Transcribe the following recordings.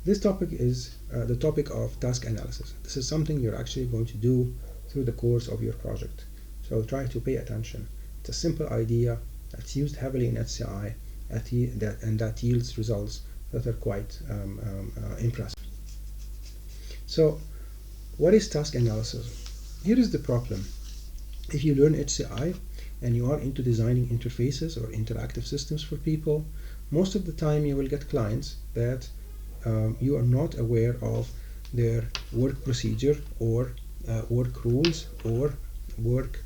This topic is the topic of task analysis. This is something you're actually going to do through the course of your project. So try to pay attention. It's a simple idea that's used heavily in HCI and that yields results that are quite impressive. So what is task analysis? Here is the problem. If you learn HCI and you are into designing interfaces or interactive systems for people, most of the time you will get clients that you are not aware of their work procedure or work rules or work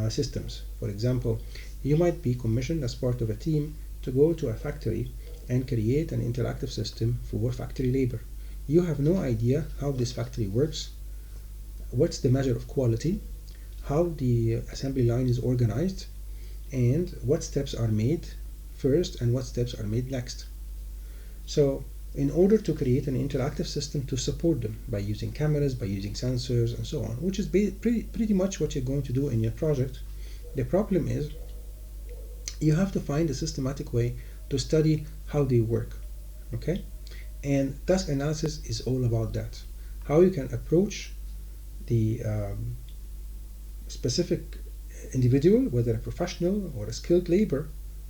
systems. For example, you might be commissioned as part of a team to go to a factory and create an interactive system for factory labor. You have no idea how this factory works, what's the measure of quality, how the assembly line is organized, and what steps are made first and what steps are made next. So in order to create an interactive system to support them by using cameras, by using sensors and so on, which is pretty much what you're going to do in your project, the problem is you have to find a systematic way to study how they work, okay? And task analysis is all about that. How you can approach the specific individual, whether a professional or a skilled labor,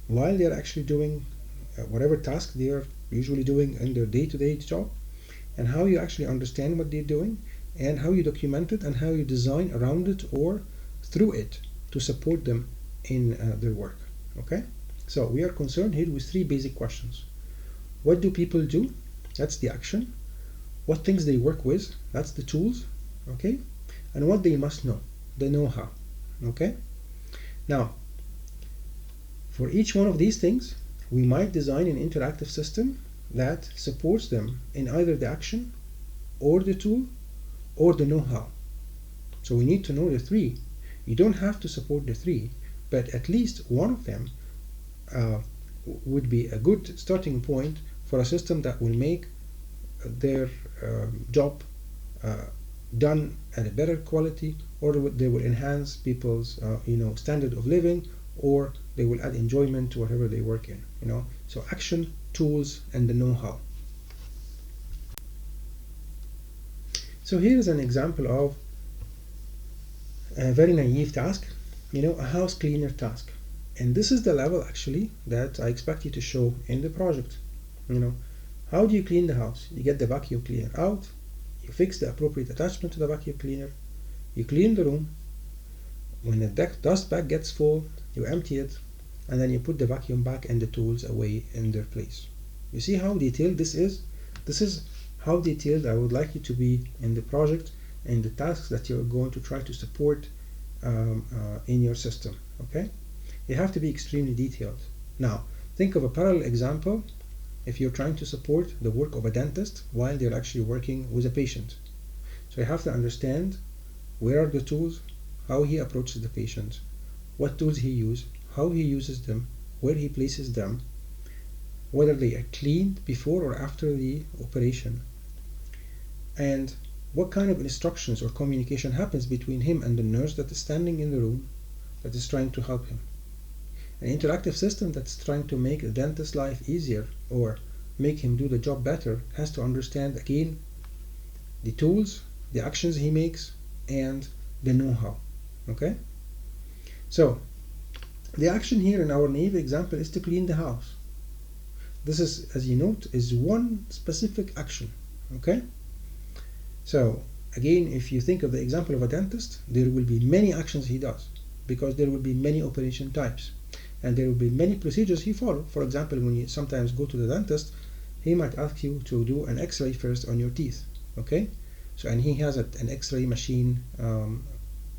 while they're actually doing whatever task they are usually doing in their day-to-day job, and how you actually understand what they're doing, and how you document it, and how you design around it or through it to support them in their work. Okay? So we are concerned here with three basic questions. What do people do? That's the action. What things they work with? That's the tools. Okay? And what they must know, the know-how. Okay? Now, for each one of these things, we might design an interactive system that supports them in either the action or the tool or the know-how. So we need to know the three. You don't have to support the three, but at least one of them would be a good starting point for a system that will make their job done at a better quality, or they will enhance people's standard of living, or they will add enjoyment to whatever they work in. So action, tools, and the know-how. So here is an example of a very naive task, a house cleaner task. And this is the level actually that I expect you to show in the project. How do you clean the house? You get the vacuum cleaner out, you fix the appropriate attachment to the vacuum cleaner, you clean the room. When the dust bag gets full, you empty it, and then you put the vacuum back and the tools away in their place. You see how detailed this is? This is how detailed I would like you to be in the project and the tasks that you're going to try to support in your system. Okay? You have to be extremely detailed. Now, think of a parallel example if you're trying to support the work of a dentist while they're actually working with a patient. So you have to understand where are the tools, how he approaches the patient, what tools he uses, how he uses them, where he places them, whether they are cleaned before or after the operation, and what kind of instructions or communication happens between him and the nurse that is standing in the room that is trying to help him. An interactive system that's trying to make the dentist's life easier or make him do the job better has to understand again the tools, the actions he makes, and the know-how. Okay? So the action here in our naive example is to clean the house. This is, as you note, is one specific action. Okay? So again, if you think of the example of a dentist, there will be many actions he does because there will be many operation types and there will be many procedures he follows. For example, when you sometimes go to the dentist, he might ask you to do an x-ray first on your teeth. Okay? So, and he has an x-ray machine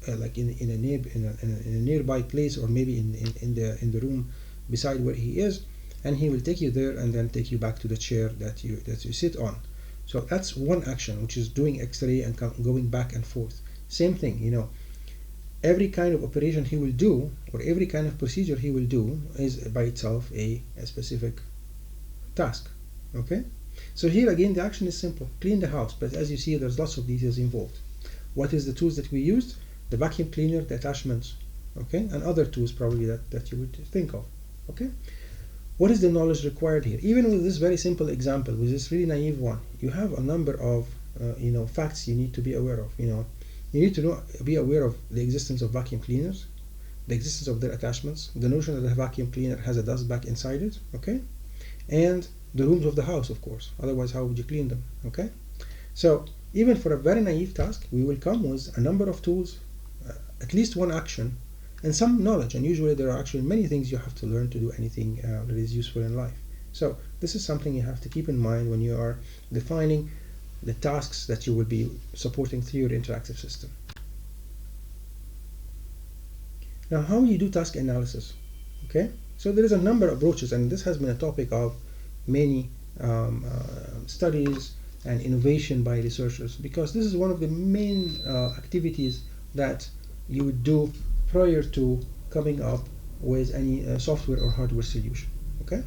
like in a nearby place, or maybe in the room beside where he is, and he will take you there and then take you back to the chair that you sit on. So that's one action, which is doing x-ray and going back and forth. Same thing, every kind of operation he will do, or every kind of procedure he will do, is by itself a specific task. Okay? So here again the action is simple, clean the house, but as you see there's lots of details involved. What is the tools that we used? The vacuum cleaner, the attachments, okay, and other tools probably that you would think of. Okay? what is the knowledge required here? Even with this very simple example, with this really naive one, you have a number of facts you need to be aware of. You need to be aware of the existence of vacuum cleaners, the existence of their attachments, the notion that a vacuum cleaner has a dust bag inside it, okay, and the rooms of the house, of course. Otherwise, how would you clean them, okay? So even for a very naive task, we will come with a number of tools, at least one action, and some knowledge. And usually there are actually many things you have to learn to do anything that is useful in life. So this is something you have to keep in mind when you are defining the tasks that you will be supporting through your interactive system. Now, how you do task analysis? Okay, so there is a number of approaches, and this has been a topic of many studies and innovation by researchers, because this is one of the main activities that you would do prior to coming up with any software or hardware solution. Okay,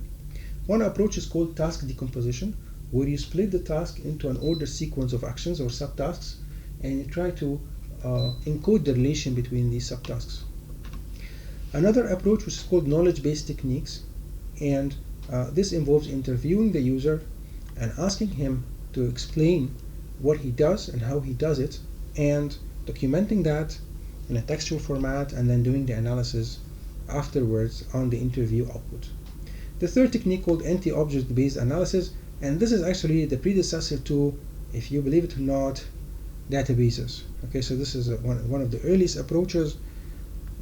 one approach is called task decomposition, where you split the task into an ordered sequence of actions or subtasks, and you try to encode the relation between these subtasks. Another approach, which is called knowledge-based techniques, and this involves interviewing the user and asking him to explain what he does and how he does it, and documenting that in a textual format, and then doing the analysis afterwards on the interview output. The third technique, called anti-object based analysis, and this is actually the predecessor to, if you believe it or not, databases. Okay, so this is one of the earliest approaches,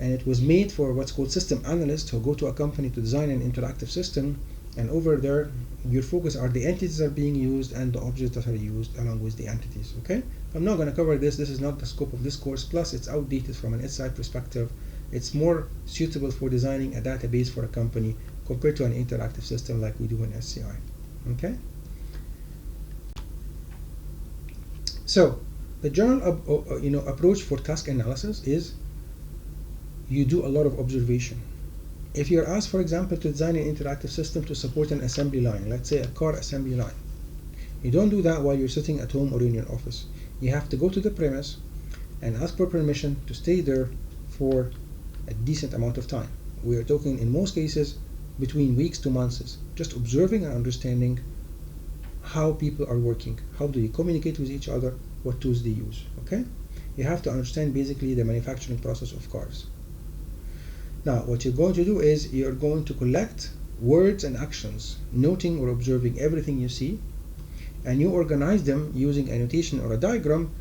and it was made for what's called system analysts who go to a company to design an interactive system, and over there your focus are the entities that are being used and the objects that are used along with the entities. Okay, I'm not going to cover this. This is not the scope of this course, plus it's outdated from an SI perspective. It's more suitable for designing a database for a company compared to an interactive system like we do in SCI. Okay, so the general approach for task analysis is you do a lot of observation. If you're asked, for example, to design an interactive system to support an assembly line, let's say a car assembly line, you don't do that while you're sitting at home or in your office. You have to go to the premise and ask for permission to stay there for a decent amount of time. We are talking, in most cases, between weeks to months, just observing and understanding how people are working, how do they communicate with each other, what tools they use. Okay, you have to understand basically the manufacturing process of cars. Now, what you're going to do is you're going to collect words and actions, noting or observing everything you see, and you organize them using a notation or a diagram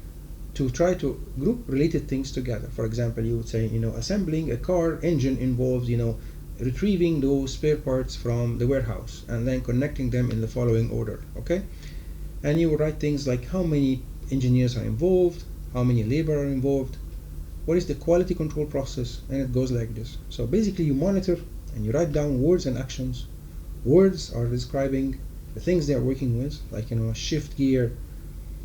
to try to group related things together. For example, you would say, assembling a car engine involves, retrieving those spare parts from the warehouse and then connecting them in the following order. Okay, and you will write things like how many engineers are involved, how many labor are involved, what is the quality control process, and it goes like this. So basically you monitor and you write down words and actions. Words are describing the things they are working with, like a shift gear,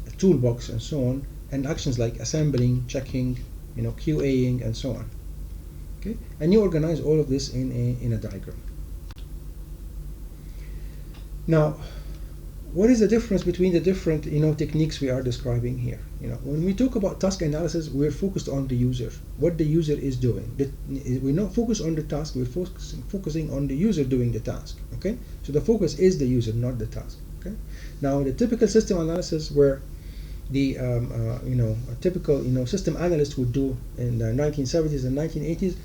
a toolbox, and so on, and actions like assembling, checking, QAing, and so on. Okay, and you organize all of this in a diagram. Now, what is the difference between the different techniques we are describing here? When we talk about task analysis, we're focused on the user, what the user is doing. We're not focused on the task, we're focusing on the user doing the task. Okay, so the focus is the user, not the task. Okay, now the typical system analysis, where the a typical system analyst would do in the 1970s and 1980s,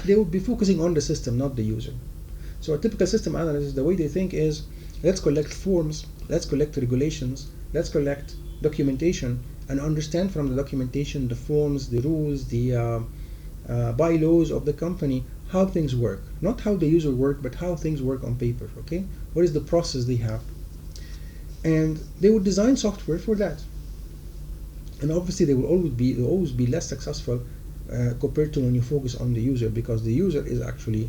they would be focusing on the system, not the user. So a typical system analyst, the way they think is, let's collect forms, let's collect regulations, let's collect documentation, and understand from the documentation, the forms, the rules, the bylaws of the company, how things work. Not how the user work, but how things work on paper. Okay, what is the process they have? And they would design software for that. And obviously they will always be less successful compared to when you focus on the user, because the user is actually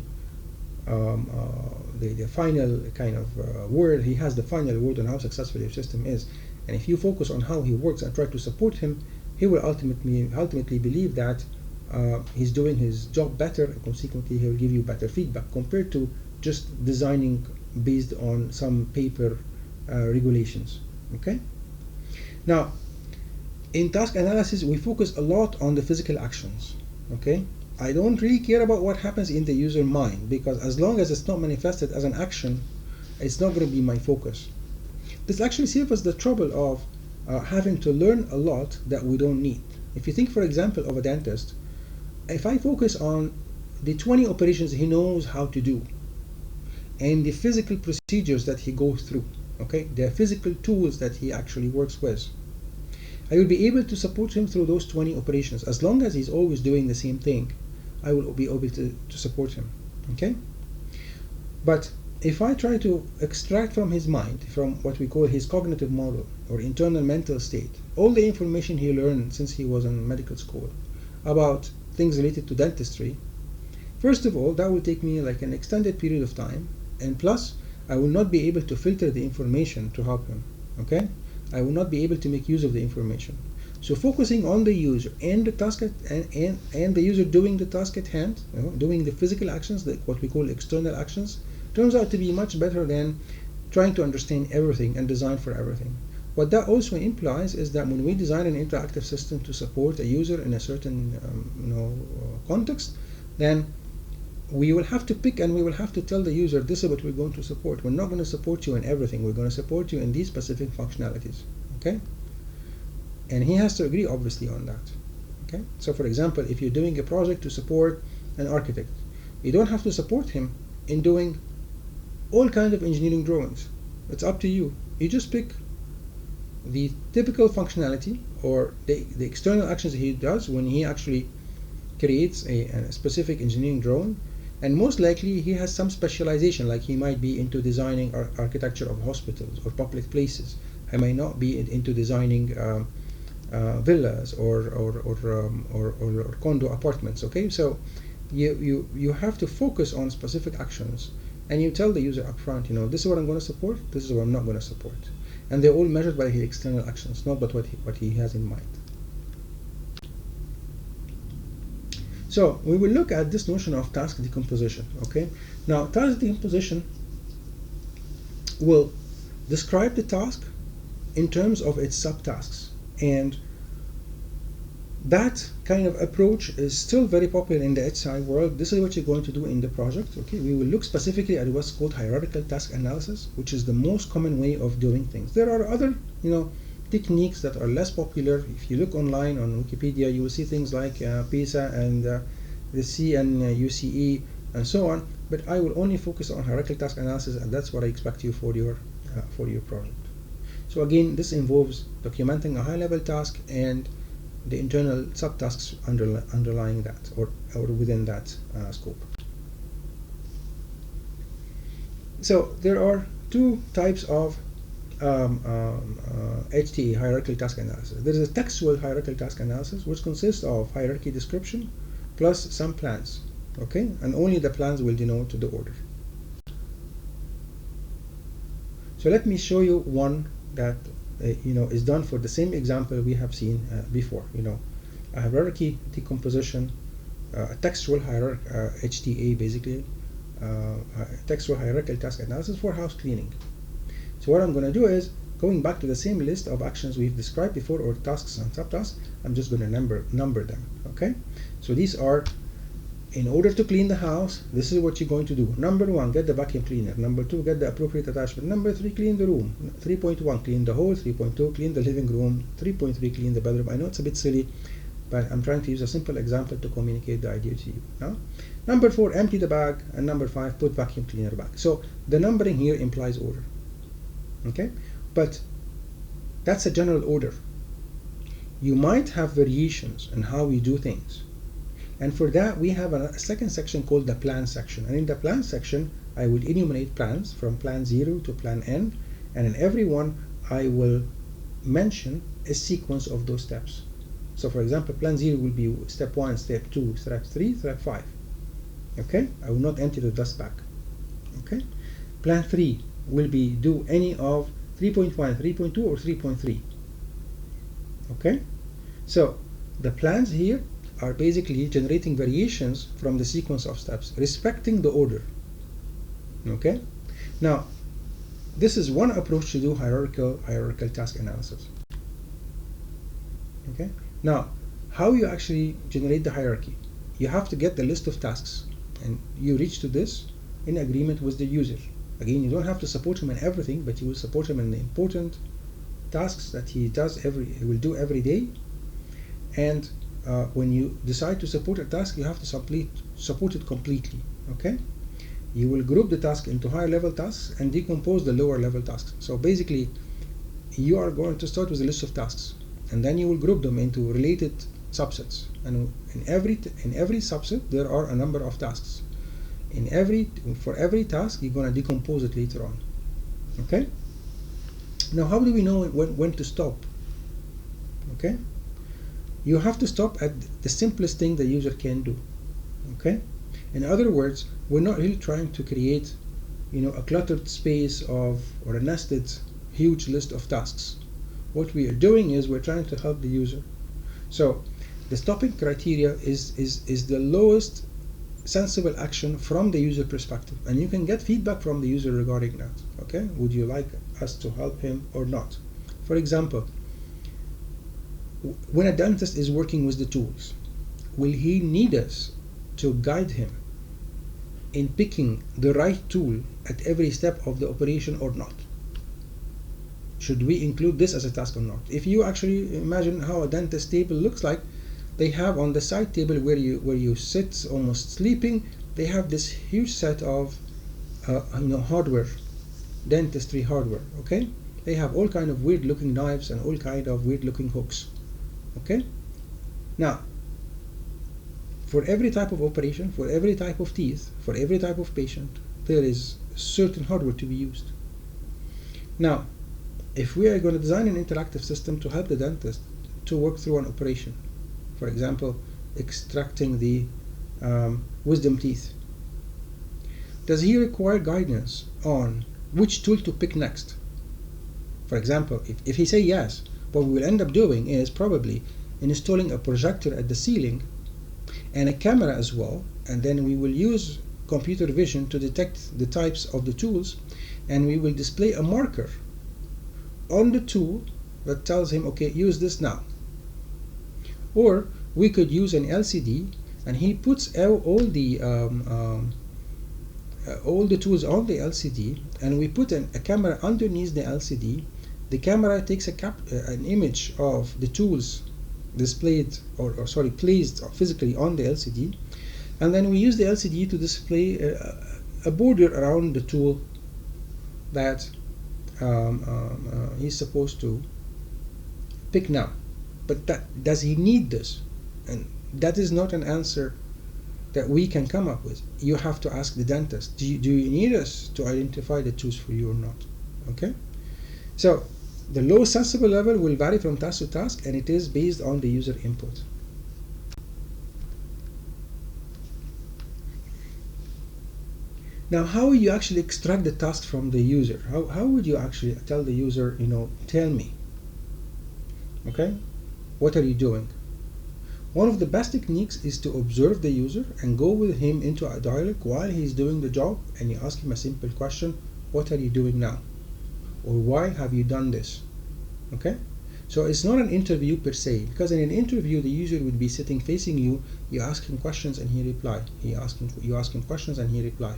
the final kind of word. He has the final word on how successful your system is. And if you focus on how he works and try to support him, he will ultimately believe that he's doing his job better, and consequently he will give you better feedback compared to just designing based on some paper regulations. Okay. Now, in task analysis, we focus a lot on the physical actions. Okay, I don't really care about what happens in the user mind, because as long as it's not manifested as an action, it's not going to be my focus. This actually saves us the trouble of having to learn a lot that we don't need. If you think, for example, of a dentist, if I focus on the 20 operations he knows how to do and the physical procedures that he goes through, okay, the physical tools that he actually works with, I will be able to support him through those 20 operations. As long as he's always doing the same thing, I will be able to support him, okay? But if I try to extract from his mind, from what we call his cognitive model or internal mental state, all the information he learned since he was in medical school about things related to dentistry, first of all, that will take me like an extended period of time, and plus, I will not be able to filter the information to help him, okay? I will not be able to make use of the information. So focusing on the user and the task and the user doing the task at hand, doing the physical actions, what we call external actions, turns out to be much better than trying to understand everything and design for everything. What that also implies is that when we design an interactive system to support a user in a certain context, then we will have to pick and we will have to tell the user, this is what we're going to support. We're not going to support you in everything. We're going to support you in these specific functionalities, okay? And he has to agree, obviously, on that, okay? So, for example, if you're doing a project to support an architect, you don't have to support him in doing all kinds of engineering drawings. It's up to you. You just pick the typical functionality or the external actions he does when he actually creates a specific engineering drawing. And most likely he has some specialization, like he might be into designing architecture of hospitals or public places. He might not be into designing villas or condo apartments. Okay, so you have to focus on specific actions, and you tell the user up front, this is what I'm going to support, this is what I'm not going to support, and they're all measured by his external actions, not by what he has in mind. So we will look at this notion of task decomposition, okay? Now, task decomposition will describe the task in terms of its subtasks, and that kind of approach is still very popular in the HCI world. This is what you're going to do in the project, okay? We will look specifically at what's called hierarchical task analysis, which is the most common way of doing things. There are other, techniques that are less popular. If you look online on Wikipedia, you will see things like PISA and the CNUCE and so on, but I will only focus on hierarchical task analysis, and that's what I expect you for your project. So again, this involves documenting a high-level task and the internal subtasks underlying that or within that scope. So there are two types of HTA, hierarchical task analysis. There is a textual hierarchical task analysis, which consists of hierarchy description plus some plans, okay? And only the plans will denote the order. So let me show you one that is done for the same example we have seen before. A hierarchy decomposition, a textual HTA basically, textual hierarchical task analysis for house cleaning. So what I'm going to do is, going back to the same list of actions we've described before, or tasks and subtasks, I'm just going to number them, okay? So these are, in order to clean the house, this is what you're going to do. Number 1, get the vacuum cleaner. Number 2, get the appropriate attachment. Number 3, clean the room. 3.1, clean the hall. 3.2, clean the living room. 3.3, clean the bedroom. I know it's a bit silly, but I'm trying to use a simple example to communicate the idea to you. No? Number 4, empty the bag. And number 5, put vacuum cleaner back. So the numbering here implies order. Okay? But that's a general order. You might have variations in how we do things. And for that, we have a second section called the plan section. And in the plan section, I will enumerate plans from plan 0 to plan n. And in every one, I will mention a sequence of those steps. So for example, plan 0 will be step 1, step 2, step 3, step 5. Okay? I will not empty the dust bag. Okay? Plan 3 will be do any of 3.1, 3.2, or 3.3. Okay? So the plans here are basically generating variations from the sequence of steps, respecting the order. Okay? Now, this is one approach to do hierarchical task analysis. Okay? Now, how you actually generate the hierarchy? you have to get the list of tasks, and you reach to this in agreement with the user. Again, you don't have to support him in everything, but you will support him in the important tasks that he will do every day. And when you decide to support a task, you have to support it completely. Okay? You will group the task into higher level tasks and decompose the lower level tasks. So basically, you are going to start with a list of tasks, and then you will group them into related subsets. And in every subset, there are a number of tasks. For every task, you're going to decompose it later on. Okay? Now, how do we know when to stop? Okay? You have to stop at the simplest thing the user can do. Okay? In other words, we're not really trying to create, a cluttered space or a nested huge list of tasks. What we are doing is we're trying to help the user. So the stopping criteria is the lowest sensible action from the user perspective, and you can get feedback from the user regarding that. Okay, would you like us to help him or not? For example, when a dentist is working with the tools, will he need us to guide him in picking the right tool at every step of the operation or not? Should we include this as a task or not? If you actually imagine how a dentist table looks like, they have on the side table where you sit almost sleeping, they have this huge set of hardware, dentistry hardware. Okay, they have all kind of weird looking knives and all kind of weird looking hooks. Okay, now for every type of operation, for every type of teeth, for every type of patient, there is certain hardware to be used. Now, if we are going to design an interactive system to help the dentist to work through an operation, for example, extracting the wisdom teeth, does he require guidance on which tool to pick next? For example, if he say yes, what we will end up doing is probably installing a projector at the ceiling and a camera as well, and then we will use computer vision to detect the types of the tools, and we will display a marker on the tool that tells him, okay, use this now. Or we could use an LCD, and he puts all the tools on the LCD, and we put a camera underneath the LCD. The camera takes an image of the tools displayed placed physically on the LCD, and then we use the LCD to display a border around the tool that he's supposed to pick now. But does he need this? And that is not an answer that we can come up with. You have to ask the dentist, do you need us to identify the tools for you or not? Okay, so the low sensible level will vary from task to task, and it is based on the user input. Now, how will you actually extract the task from the user? How would you actually tell the user, tell me, okay, what are you doing? One of the best techniques is to observe the user and go with him into a dialogue while he's doing the job, and you ask him a simple question: what are you doing now? Or why have you done this? Okay, so it's not an interview per se, because in an interview the user would be sitting facing you. You ask him questions and he reply. You ask him questions and he reply,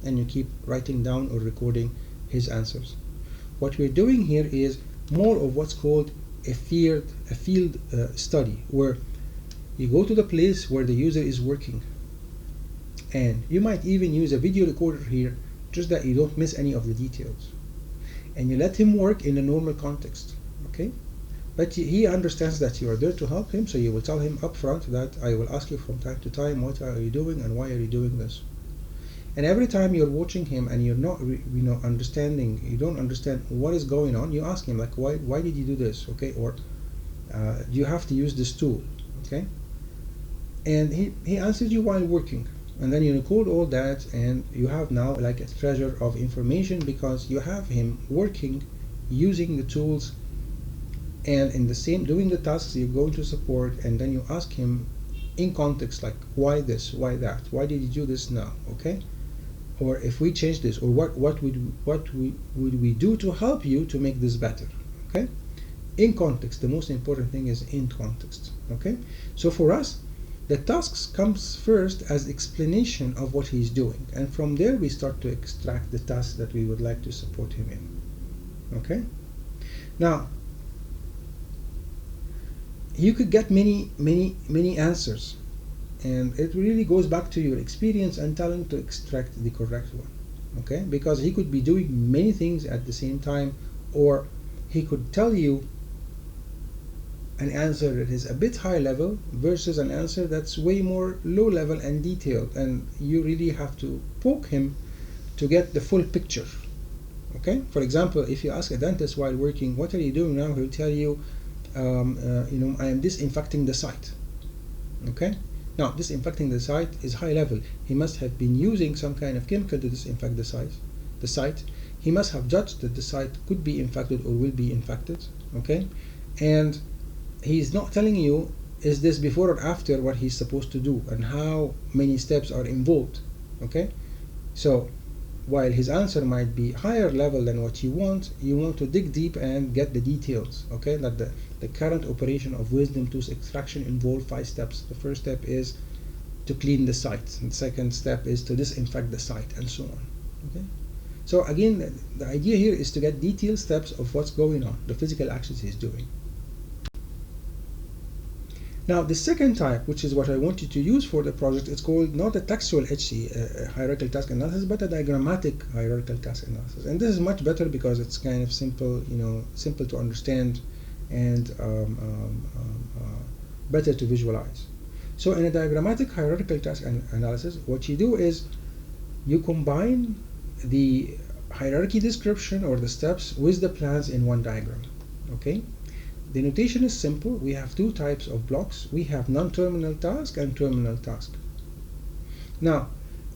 and you keep writing down or recording his answers. What we're doing here is more of what's called a field study, where you go to the place where the user is working, and you might even use a video recorder here, just that you don't miss any of the details, and you let him work in a normal context. Okay, but he understands that you are there to help him, so you will tell him up front that I will ask you from time to time, what are you doing and why are you doing this? And every time you're watching him and you're not understanding, you don't understand what is going on, you ask him, like, why did you do this? Okay, or you have to use this tool. Okay, and he answers you while working, and then you record all that, and you have now like a treasure of information, because you have him working using the tools and in the same doing the tasks you're going to support, and then you ask him in context, like, why this, why that, why did you do this now? Okay, or if we change this, or what would we do to help you to make this better? Okay, in context. The most important thing is in context. Okay, so for us, the tasks comes first as explanation of what he's doing, and from there we start to extract the tasks that we would like to support him in. Okay? Now, you could get many answers, and it really goes back to your experience and talent to extract the correct one. Okay? Because he could be doing many things at the same time, or he could tell you an answer that is a bit high level versus an answer that's way more low level and detailed, and you really have to poke him to get the full picture. Okay? For example, if you ask a dentist while working, what are you doing now? He'll tell you, I am disinfecting the site. Okay? Now, disinfecting the site is high level. He must have been using some kind of chemical to disinfect the site. He must have judged that the site could be infected or will be infected. Okay? And he's not telling you, is this before or after what he's supposed to do and how many steps are involved. Okay? So, while his answer might be higher level than what you want to dig deep and get the details. Okay? That the current operation of wisdom tooth extraction involves 5 steps. The first step is to clean the site, and the second step is to disinfect the site, and so on. Okay? So again, the idea here is to get detailed steps of what's going on, the physical actions he's doing. Now, the second type, which is what I want you to use for the project, is called not a textual HTE, hierarchical task analysis, but a diagrammatic hierarchical task analysis. And this is much better because it's kind of simple, simple to understand, and better to visualize. So in a diagrammatic hierarchical task analysis, what you do is you combine the hierarchy description or the steps with the plans in one diagram. Okay? The notation is simple. We have 2 types of blocks. We have non-terminal task and terminal task. Now,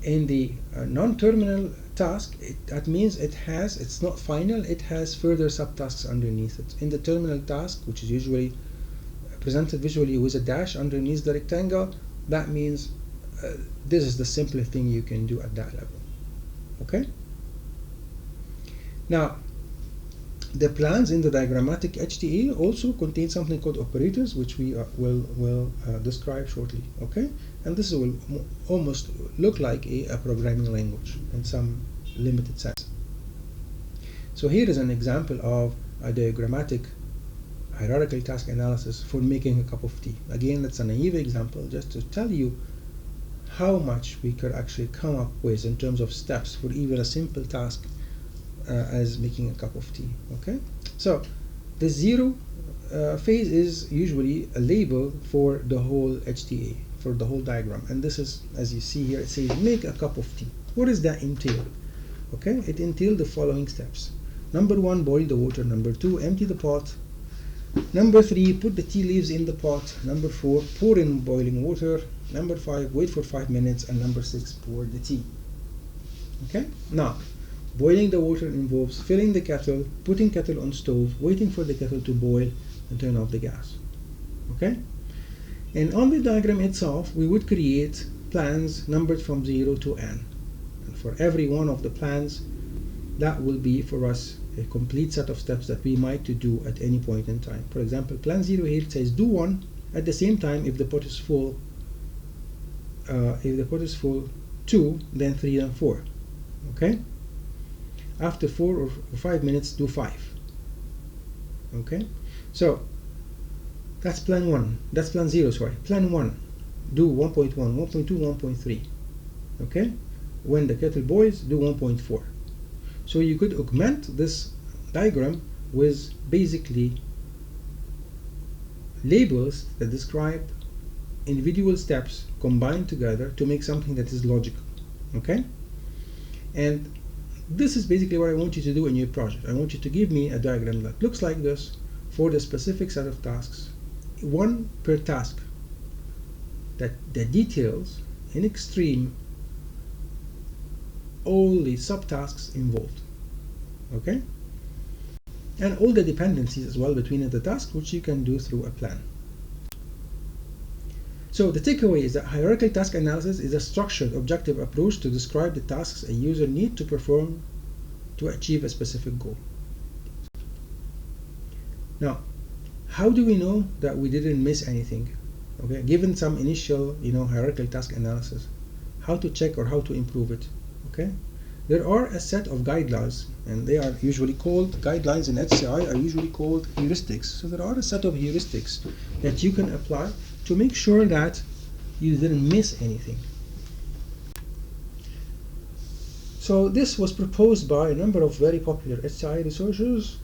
in the non-terminal task, that means it's not final, it has further subtasks underneath it. In the terminal task, which is usually presented visually with a dash underneath the rectangle, that means this is the simplest thing you can do at that level. Okay? Now, the plans in the diagrammatic HTE also contain something called operators, which we will describe shortly. Okay? And this will almost look like a programming language in some limited sense. So here is an example of a diagrammatic hierarchical task analysis for making a cup of tea. Again, that's a naive example just to tell you how much we could actually come up with in terms of steps for even a simple task as making a cup of tea. Okay, so the 0 phase is usually a label for the whole HTA, for the whole diagram, and this is, as you see here, it says make a cup of tea. What does that entail? Okay, it entails the following steps. Number 1, boil the water. Number 2, empty the pot. Number 3, put the tea leaves in the pot. Number 4, pour in boiling water. Number 5, wait for 5 minutes. And number 6, pour the tea. Okay, now boiling the water involves filling the kettle, putting kettle on stove, waiting for the kettle to boil, and turn off the gas. Okay? And on the diagram itself, we would create plans numbered from 0 to n. And for every one of the plans, that will be for us a complete set of steps that we might to do at any point in time. For example, plan 0 here says do 1 at the same time if the pot is full. If the pot is full, 2, then 3, then 4. Okay? After 4 or 5 minutes, do 5. Okay? So, that's plan 1. That's plan 0, sorry. Plan 1, do 1.1, 1.2, 1.3. Okay? When the kettle boils, do 1.4. So you could augment this diagram with basically labels that describe individual steps combined together to make something that is logical. Okay? And this is basically what I want you to do in your project. I want you to give me a diagram that looks like this for the specific set of tasks, 1 per task, that details in extreme all the subtasks involved. Okay? And all the dependencies as well between the tasks, which you can do through a plan. So the takeaway is that hierarchical task analysis is a structured, objective approach to describe the tasks a user needs to perform to achieve a specific goal. Now, how do we know that we didn't miss anything? Okay, given some initial, hierarchical task analysis, how to check or how to improve it. Okay, there are a set of guidelines, and they are usually called guidelines in HCI are usually called heuristics. So there are a set of heuristics that you can apply to make sure that you didn't miss anything. So this was proposed by a number of very popular HCI researchers,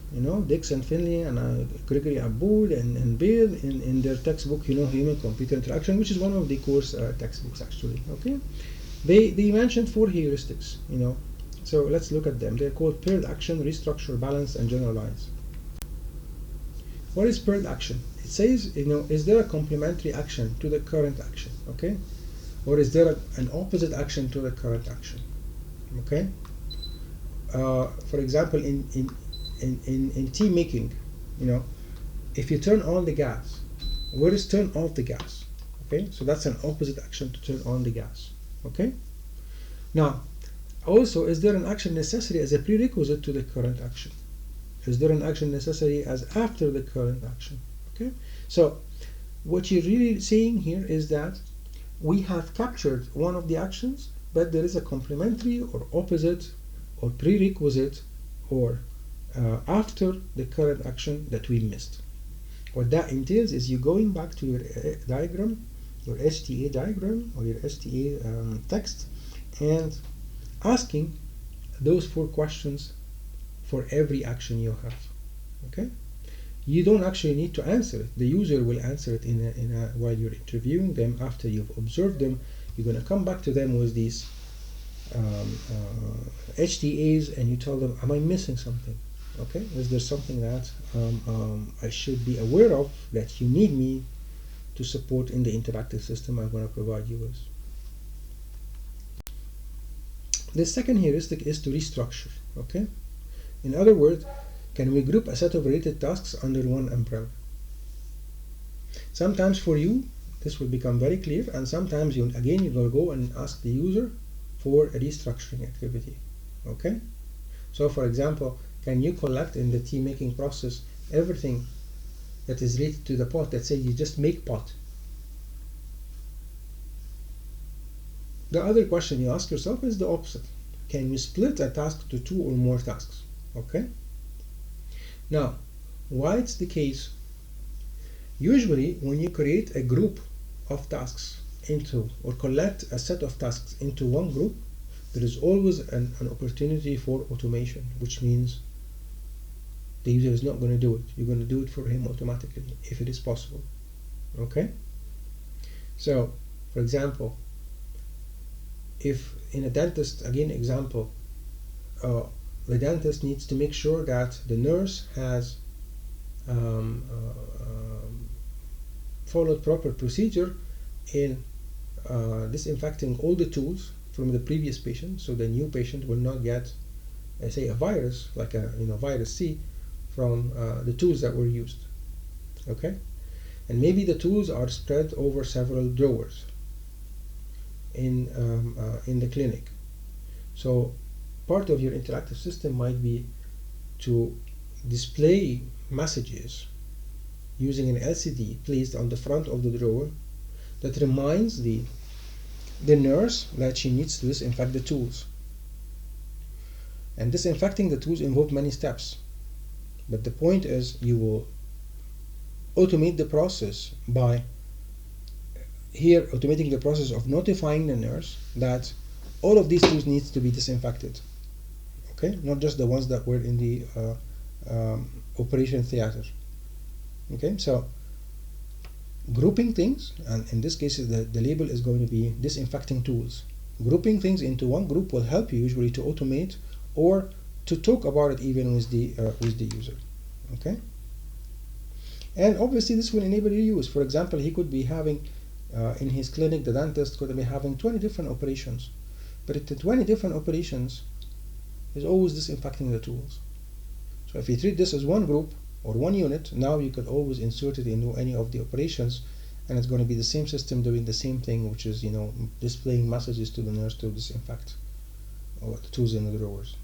Dix and Finley and Gregory Abboud and Bale in their textbook, Human-Computer Interaction, which is one of the course textbooks actually. Okay, they mentioned 4 heuristics, So let's look at them. They're called paired action, restructure, balance, and generalize. What is paired action? It says, is there a complementary action to the current action? Okay, or is there an opposite action to the current action? Okay. For example, in tea making, if you turn on the gas, where is turn off the gas? Okay, so that's an opposite action to turn on the gas. Okay. Now, also, is there an action necessary as a prerequisite to the current action? Is there an action necessary as after the current action? Okay. So, what you're really seeing here is that we have captured one of the actions, but there is a complementary or opposite or prerequisite or after the current action that we missed. What that entails is you going back to your diagram, your STA diagram or your STA text, and asking those 4 questions for every action you have. Okay, you don't actually need to answer it. The user will answer it while you're interviewing them. After you've observed them, you're going to come back to them with these HTAs, and you tell them, am I missing something? Okay, is there something that I should be aware of that you need me to support in the interactive system I'm going to provide you with? The second heuristic is to restructure. Okay, in other words, can we group a set of related tasks under one umbrella? Sometimes for you this will become very clear, and sometimes you will go and ask the user for a restructuring activity. Okay, so for example, can you collect in the tea making process everything that is related to the pot? Let's say you just make pot. The other question you ask yourself is the opposite. Can you split a task to 2 or more tasks? Okay, now why it's the case? Usually when you create a group of tasks into, or collect a set of tasks into one group, there is always an opportunity for automation, which means the user is not going to do it. You're going to do it for him automatically if it is possible. Okay, so for example, if in a dentist, again example, the dentist needs to make sure that the nurse has followed proper procedure in disinfecting all the tools from the previous patient, so the new patient will not get, say, a virus like a virus C from the tools that were used. Okay, and maybe the tools are spread over several drawers in the clinic. So part of your interactive system might be to display messages using an LCD placed on the front of the drawer that reminds the nurse that she needs to disinfect the tools. And disinfecting the tools involves many steps, but the point is you will automate the process by automating the process of notifying the nurse that all of these tools needs to be disinfected. Okay, not just the ones that were in the operation theater. Okay, so grouping things, and in this case the label is going to be disinfecting tools. Grouping things into one group will help you usually to automate or to talk about it even with the user. Okay, and obviously this will enable you use. For example, he could be having in his clinic, the dentist could be having 20 different operations, but at the 20 different operations is always disinfecting the tools. So if you treat this as one group or one unit, now you could always insert it into any of the operations, and it's going to be the same system doing the same thing, which is displaying messages to the nurse to disinfect the tools in the drawers.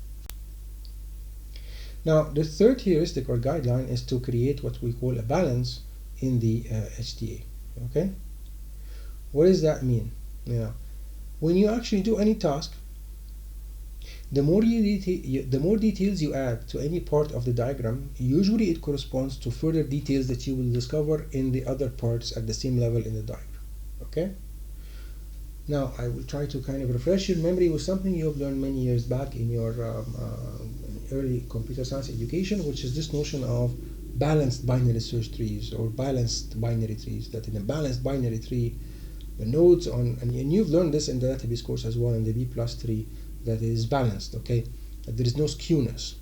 Now the third heuristic or guideline is to create what we call a balance in the HTA. Okay, What does that mean? When you actually do any task, the more details you add to any part of the diagram, usually it corresponds to further details that you will discover in the other parts at the same level in the diagram. Okay? Now I will try to kind of refresh your memory with something you have learned many years back in your early computer science education, which is this notion of balanced binary search trees or balanced binary trees. That in a balanced binary tree, the nodes on, and you've learned this in the database course as well in the B+ tree, that is balanced, okay? That there is no skewness.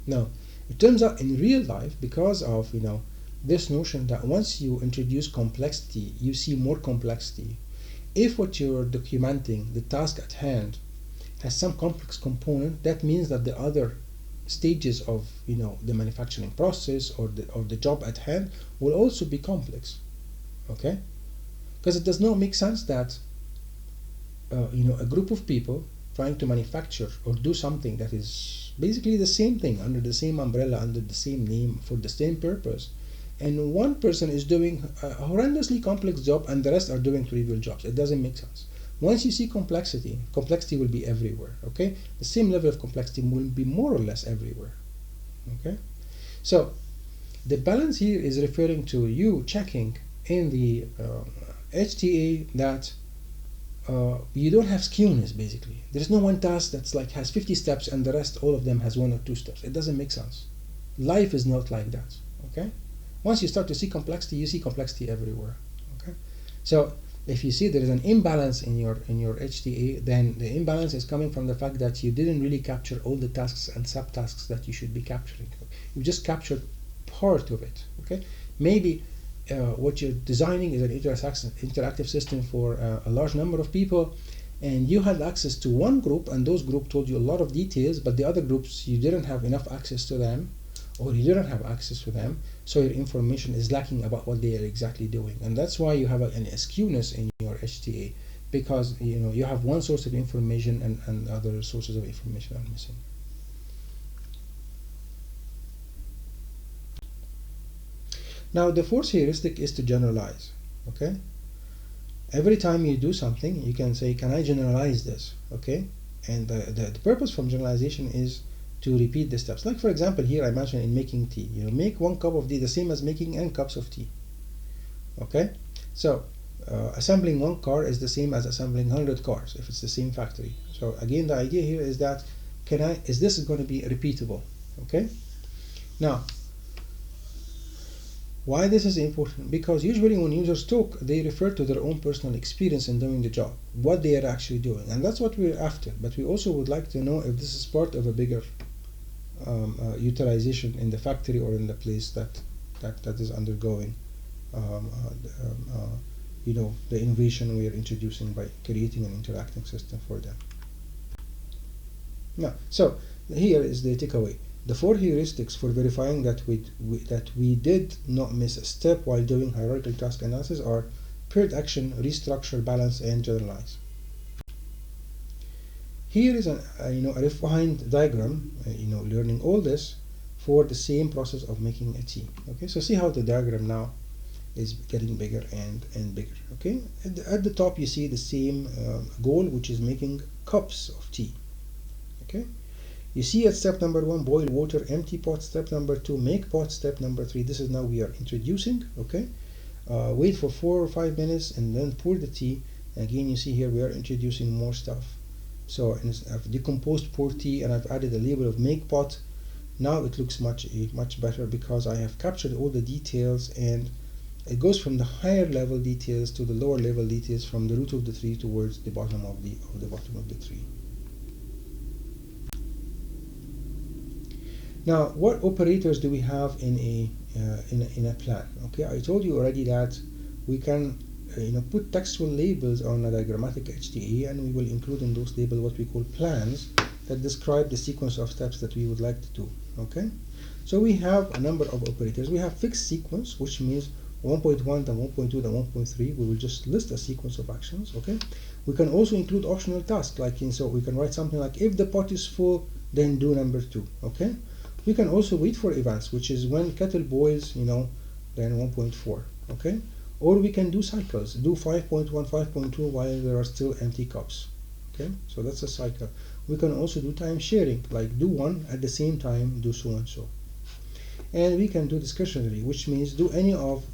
Now, it turns out in real life, because of this notion that once you introduce complexity, you see more complexity. If what you're documenting, the task at hand, has some complex component, that means that the other stages of the manufacturing process or the job at hand will also be complex. Okay? Because it does not make sense that a group of people trying to manufacture or do something that is basically the same thing under the same umbrella, under the same name, for the same purpose, and one person is doing a horrendously complex job and the rest are doing trivial jobs. It doesn't make sense. Once you see complexity will be everywhere. Okay, the same level of complexity will be more or less everywhere. Okay, so the balance here is referring to you checking in the HTA that you don't have skewness. Basically, there is no one task that's like has 50 steps and the rest, all of them, has 1 or 2 steps. It doesn't make sense. Life is not like that. Okay, once you start to see complexity, you see complexity everywhere. Okay, so if you see there is an imbalance in your HTA, then the imbalance is coming from the fact that you didn't really capture all the tasks and subtasks that you should be capturing. You just captured part of it. Okay, maybe what you're designing is an interactive system for a large number of people, and you had access to one group, and those group told you a lot of details, but the other groups you didn't have enough access to them, or you didn't have access to them, so your information is lacking about what they are exactly doing. And that's why you have a skewness in your HTA, because you have one source of information and other sources of information are missing. Now the fourth heuristic is to generalize. Okay, every time you do something, you can say, can I generalize this? Okay, and the purpose from generalization is to repeat the steps. Like for example, here I mentioned in making tea, make 1 cup of tea the same as making n cups of tea. Okay, so assembling 1 car is the same as assembling 100 cars if it's the same factory. So again, the idea here is that is this going to be repeatable? Okay, now why this is important? Because usually when users talk, they refer to their own personal experience in doing the job, what they are actually doing, and that's what we're after. But we also would like to know if this is part of a bigger utilization in the factory or in the place that is undergoing the innovation we are introducing by creating an interacting system for them. Now, so here is the takeaway. The 4 heuristics for verifying that we did not miss a step while doing hierarchical task analysis are paired action, restructure, balance, and generalize. Here is a refined diagram, learning all this for the same process of making a tea. Okay, so see how the diagram now is getting bigger and bigger. Okay, at the top you see the same goal, which is making cups of tea. Okay, you see at step number 1, boil water, empty pot. Step number 2, make pot. Step number 3, this is now we are introducing. Okay, wait for 4 or 5 minutes and then pour the tea. Again, you see here we are introducing more stuff. So I've decomposed pour tea and I've added a label of make pot. Now it looks much better because I have captured all the details, and it goes from the higher level details to the lower level details, from the root of the tree towards the bottom of the tree. Now, what operators do we have in a plan? Okay, I told you already that we can put textual labels on a diagrammatic HTA, and we will include in those labels what we call plans that describe the sequence of steps that we would like to do. Okay, so we have a number of operators. We have fixed sequence, which means 1.1, then 1.2, then 1.3. We will just list a sequence of actions. Okay, we can also include optional tasks, so we can write something like, if the pot is full, then do number 2. Okay, we can also wait for events, which is when kettle boils, then 1.4. Okay, Or we can do cycles, do 5.1, 5.2 while there are still empty cups. Okay, so that's a cycle. We can also do time sharing, like do one at the same time, do so and so. And we can do discretionary, which means do any of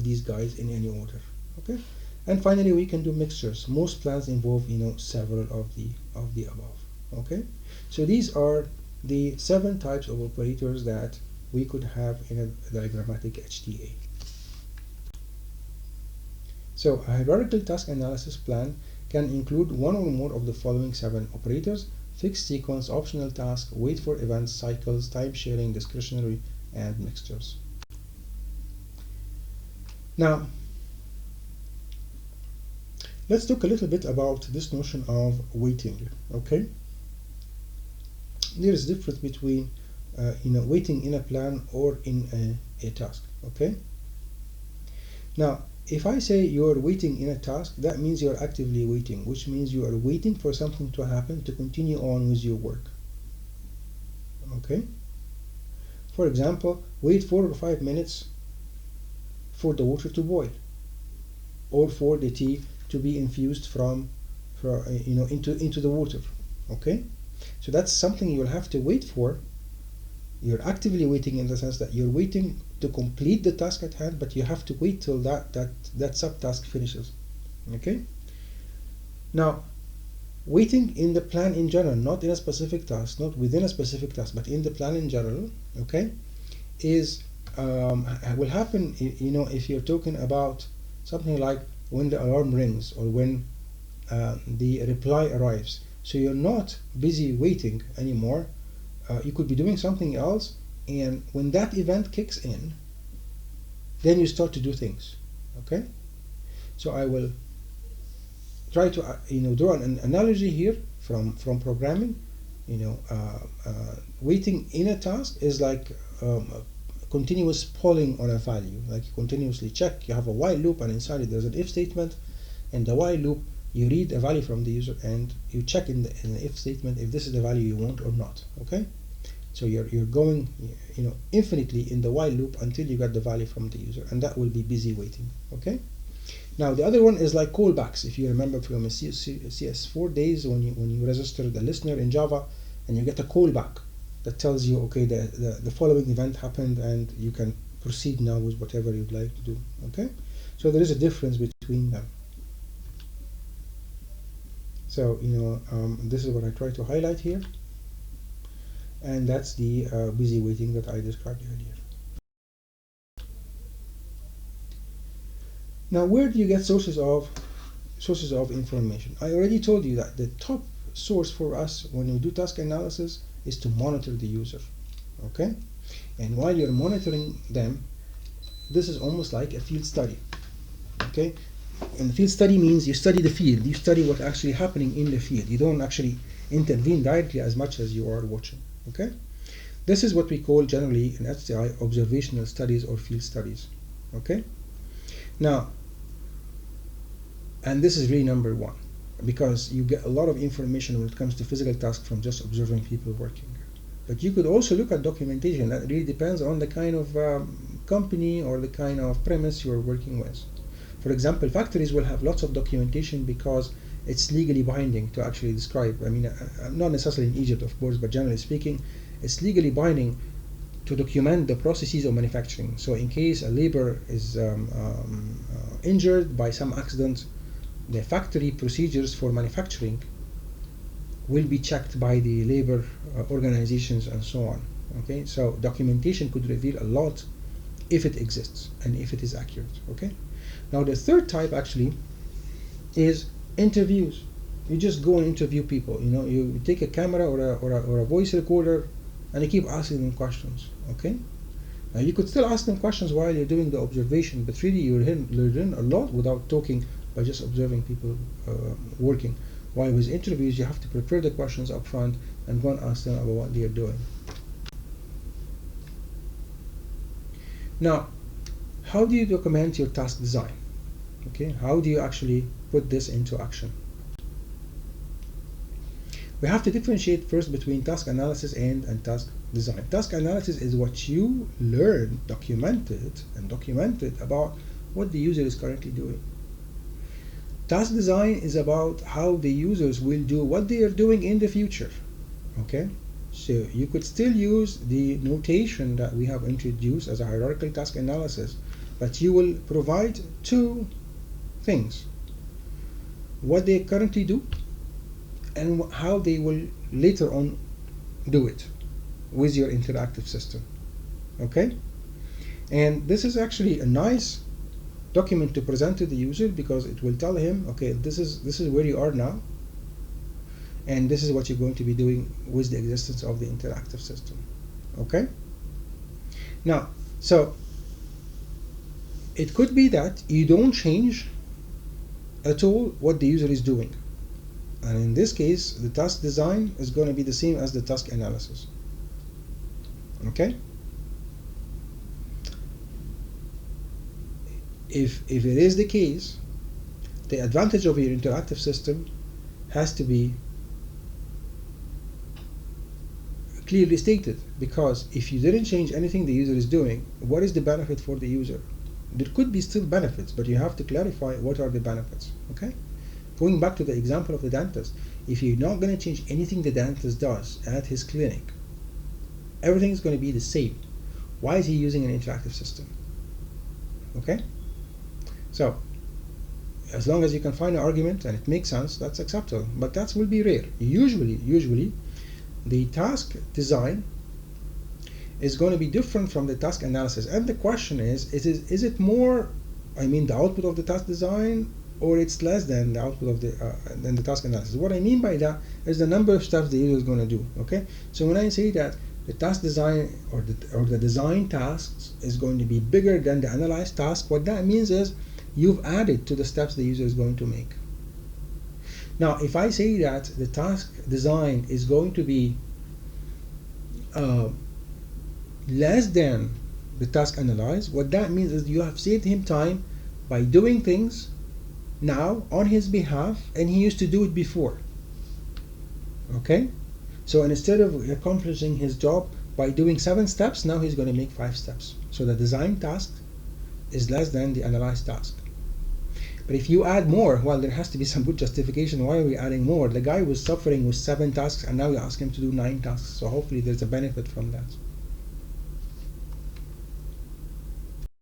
these guys in any order. Okay, and finally we can do mixtures. Most plans involve, you know, several of the above. Okay, so these are the 7 types of operators that we could have in a diagrammatic HTA. So a hierarchical task analysis plan can include one or more of the following 7 operators: fixed sequence, optional task, wait for events, cycles, time sharing, discretionary, and mixtures. Now, let's talk a little bit about this notion of waiting. Okay, there is a difference between waiting in a plan or in a task. Okay, now if I say you are waiting in a task, that means you are actively waiting, which means you are waiting for something to happen to continue on with your work. Okay, for example, wait 4 or 5 minutes for the water to boil, or for the tea to be infused into the water. Okay, so that's something you'll have to wait for. You're actively waiting in the sense that you're waiting to complete the task at hand, but you have to wait till that subtask finishes. Okay, now waiting in the plan in general, not in a specific task, not within a specific task, but in the plan in general, okay, is will happen, if you're talking about something like when the alarm rings or when the reply arrives. So you're not busy waiting anymore. You could be doing something else, and when that event kicks in, then you start to do things. Okay, so I will try to draw an analogy here from programming. Waiting in a task is like continuous polling on a value, like you continuously check. You have a while loop, and inside it there's an if statement. In the while loop, you read a value from the user and you check in the if statement if this is the value you want or not. Okay, so you're going infinitely in the while loop until you get the value from the user, and that will be busy waiting. Okay, now the other one is like callbacks. If you remember from CS4 days, when you register the listener in Java and you get a callback that tells you, okay, the following event happened and you can proceed now with whatever you'd like to do. Okay, so there is a difference between them. So this is what I try to highlight here, and that's the busy waiting that I described earlier. Now, where do you get sources of information? I already told you that the top source for us when we do task analysis is to monitor the user. Okay, and while you're monitoring them, this is almost like a field study. Okay, and field study means you study the field, you study what's actually happening in the field. You don't actually intervene directly as much as you are watching. Okay, this is what we call generally in HCI observational studies or field studies. Okay, now, and this is really number one, because you get a lot of information when it comes to physical tasks from just observing people working. But you could also look at documentation. That really depends on the kind of company or the kind of premise you're working with. For example, factories will have lots of documentation because it's legally binding to actually describe. I mean, not necessarily in Egypt, of course, but generally speaking, it's legally binding to document the processes of manufacturing. So in case a labor is injured by some accident, the factory procedures for manufacturing will be checked by the labor organizations and so on. Okay, so documentation could reveal a lot if it exists and if it is accurate. Okay, now the third type actually is interviews. You just go and interview people. You take a camera or a voice recorder and you keep asking them questions. Okay, now you could still ask them questions while you're doing the observation, but really you learn a lot without talking by just observing people working. While with interviews, you have to prepare the questions up front and go and ask them about what they are doing. Now, how do you document your task design? Okay, how do you actually put this into action? We have to differentiate first between task analysis and task design. Task analysis is what you learned, documented about what the user is currently doing. Task design is about how the users will do what they are doing in the future. Okay, so you could still use the notation that we have introduced as a hierarchical task analysis, but you will provide two things: what they currently do and how they will later on do it with your interactive system. Okay, and this is actually a nice document to present to the user, because it will tell him, okay, this is where you are now, and this is what you're going to be doing with the existence of the interactive system. Okay, now, so it could be that you don't change at all what the user is doing, and in this case the task design is going to be the same as the task analysis. Okay, if it is the case, the advantage of your interactive system has to be clearly stated, because if you didn't change anything the user is doing, what is the benefit for the user? There could be still benefits, but you have to clarify what are the benefits. Okay, going back to the example of the dentist, if you're not going to change anything the dentist does at his clinic, everything is going to be the same. Why is he using an interactive system? Okay, so as long as you can find an argument and it makes sense, that's acceptable, but that will be rare. Usually the task design is going to be different from the task analysis, and the question is it more, the output of the task design, or it's less than the output of the task analysis? What I mean by that is the number of steps the user is going to do. Okay, so when I say that the task design or the design tasks is going to be bigger than the analyzed task, what that means is you've added to the steps the user is going to make. Now, if I say that the task design is going to be less than the task analyzed, what that means is you have saved him time by doing things now on his behalf, and he used to do it before. Okay, so instead of accomplishing his job by doing 7 steps, now he's going to make 5 steps. So the design task is less than the analyzed task. But if you add more, well, there has to be some good justification. Why are we adding more? The guy was suffering with 7 tasks, and now you ask him to do 9 tasks. So hopefully there's a benefit from that.